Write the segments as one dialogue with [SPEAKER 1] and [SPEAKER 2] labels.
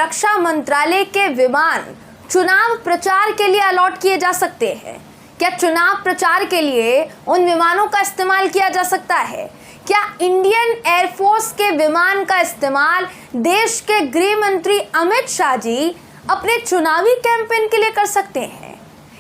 [SPEAKER 1] रक्षा मंत्रालय के विमान चुनाव प्रचार के लिए अलॉट किए जा सकते हैं? क्या चुनाव प्रचार के लिए उन विमानों का इस्तेमाल किया जा सकता है? क्या इंडियन एयरफोर्स के विमान का इस्तेमाल देश के गृह मंत्री अमित शाह जी अपने चुनावी कैंपेन के लिए कर सकते हैं?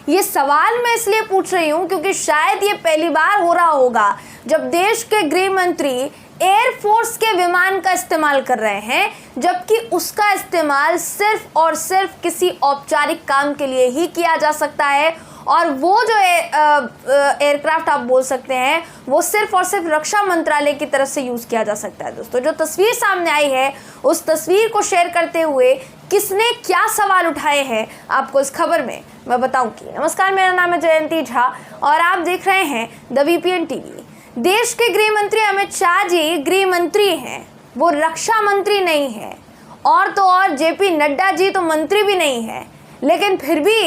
[SPEAKER 1] ये सवाल मैं इसलिए पूछ रही हूं क्योंकि शायद ये पहली बार हो रहा होगा जब देश के गृह मंत्री एयरफोर्स के विमान का इस्तेमाल कर रहे हैं, जबकि उसका इस्तेमाल सिर्फ और सिर्फ किसी औपचारिक काम के लिए ही किया जा सकता है। और वो जो एयरक्राफ्ट आप बोल सकते हैं वो सिर्फ और सिर्फ रक्षा मंत्रालय की तरफ से यूज़ किया जा सकता है। दोस्तों, जो तस्वीर सामने आई है उस तस्वीर को शेयर करते हुए किसने क्या सवाल उठाए हैं आपको इस खबर में मैं बताऊंगी। नमस्कार, मेरा नाम है जयंती झा और आप देख रहे हैं द VPN TV। देश के गृह मंत्री अमित शाह जी गृह मंत्री हैं, वो रक्षा मंत्री नहीं है। और तो और JP नड्डा जी तो मंत्री भी नहीं है, लेकिन फिर भी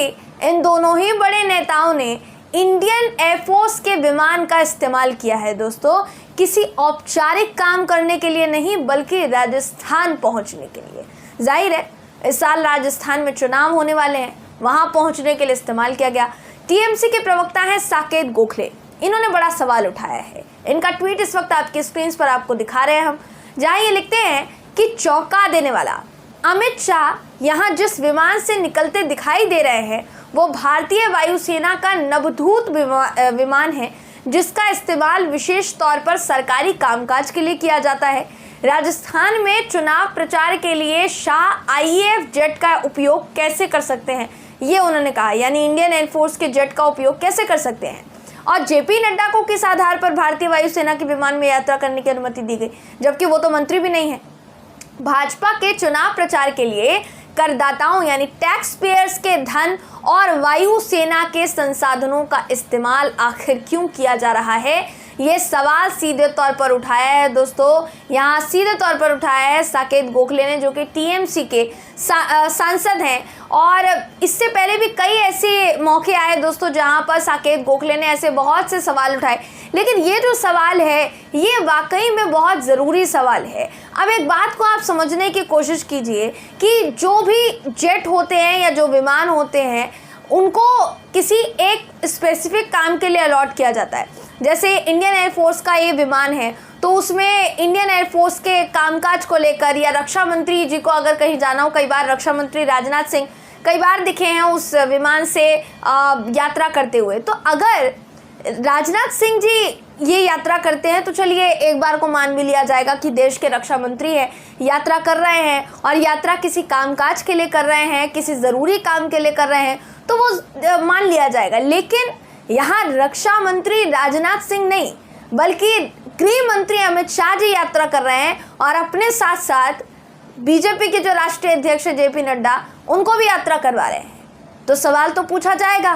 [SPEAKER 1] इन दोनों ही बड़े नेताओं ने इंडियन एयरफोर्स के विमान का इस्तेमाल किया है। दोस्तों, किसी औपचारिक काम करने के लिए नहीं बल्कि राजस्थान पहुंचने के लिए। जाहिर है इस साल राजस्थान में चुनाव होने वाले हैं, वहां पहुंचने के लिए इस्तेमाल किया गया। TMC के प्रवक्ता हैं साकेत गोखले, इन्होंने बड़ा सवाल उठाया है। इनका ट्वीट इस वक्त आपकी स्क्रीन पर आपको दिखा रहे हैं हम, जहां ये लिखते हैं कि चौंका देने वाला, अमित शाह यहां जिस विमान से निकलते दिखाई दे रहे हैं वो भारतीय वायुसेना का नवधूत विमान है, जिसका इस्तेमाल विशेष तौर पर सरकारी कामकाज के लिए किया जाता है। राजस्थान में चुनाव प्रचार के लिए शाह IAF जेट का उपयोग कैसे कर सकते हैं, ये उन्होंने कहा, यानी इंडियन एयरफोर्स के जेट का उपयोग कैसे कर सकते हैं। और JP नड्डा को किस आधार पर भारतीय वायुसेना के विमान में यात्रा करने की अनुमति दी गई, जबकि वो तो मंत्री भी नहीं है। भाजपा के चुनाव प्रचार के लिए करदाताओं यानी टैक्स पेयर्स के धन और वायुसेना के संसाधनों का इस्तेमाल आखिर क्यों किया जा रहा है, ये सवाल सीधे तौर पर उठाया है। दोस्तों, यहाँ सीधे तौर पर उठाया है साकेत गोखले ने, जो कि TMC के सांसद हैं। और इससे पहले भी कई ऐसे मौके आए दोस्तों जहाँ पर साकेत गोखले ने ऐसे बहुत से सवाल उठाए, लेकिन ये जो सवाल है ये वाकई में बहुत ज़रूरी सवाल है। अब एक बात को आप समझने की कोशिश कीजिए कि जो भी जेट होते हैं या जो विमान होते हैं उनको किसी एक स्पेसिफिक काम के लिए अलॉट किया जाता है। जैसे इंडियन एयरफोर्स का ये विमान है तो उसमें इंडियन एयरफोर्स के कामकाज को लेकर या रक्षा मंत्री जी को अगर कहीं जाना हो, कई बार रक्षा मंत्री राजनाथ सिंह कई बार दिखे हैं उस विमान से यात्रा करते हुए। तो अगर राजनाथ सिंह जी ये यात्रा करते हैं तो चलिए एक बार को मान भी लिया जाएगा कि देश के रक्षा मंत्री है, यात्रा कर रहे हैं और यात्रा किसी कामकाज के लिए कर रहे हैं, किसी ज़रूरी काम के लिए कर रहे हैं, तो वो मान लिया जाएगा। लेकिन यहाँ रक्षा मंत्री राजनाथ सिंह नहीं बल्कि गृह मंत्री अमित शाह जी यात्रा कर रहे हैं और अपने साथ साथ BJP के जो राष्ट्रीय अध्यक्ष JP नड्डा उनको भी यात्रा करवा रहे हैं। तो सवाल तो पूछा जाएगा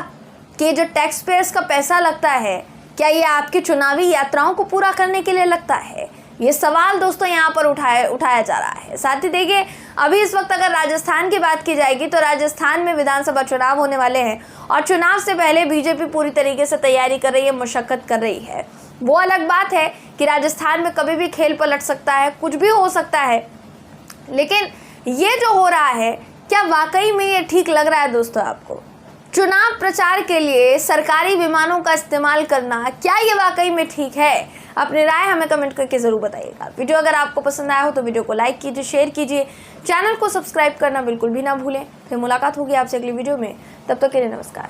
[SPEAKER 1] कि जो टैक्स पेयर्स का पैसा लगता है क्या ये आपकी चुनावी यात्राओं को पूरा करने के लिए लगता है? ये सवाल दोस्तों यहाँ पर उठाया जा रहा है। साथ ही देखिए, अभी इस वक्त अगर राजस्थान की बात की जाएगी तो राजस्थान में विधानसभा चुनाव होने वाले हैं और चुनाव से पहले BJP पूरी तरीके से तैयारी कर रही है, मशक्कत कर रही है। वो अलग बात है कि राजस्थान में कभी भी खेल पलट सकता है, कुछ भी हो सकता है, लेकिन ये जो हो रहा है क्या वाकई में ये ठीक लग रहा है दोस्तों आपको? चुनाव प्रचार के लिए सरकारी विमानों का इस्तेमाल करना क्या ये वाकई में ठीक है? अपनी राय हमें कमेंट करके ज़रूर बताइएगा। वीडियो अगर आपको पसंद आया हो तो वीडियो को लाइक कीजिए, शेयर कीजिए, चैनल को सब्सक्राइब करना बिल्कुल भी ना भूलें। फिर मुलाकात होगी आपसे अगली वीडियो में, तब तक के लिए नमस्कार।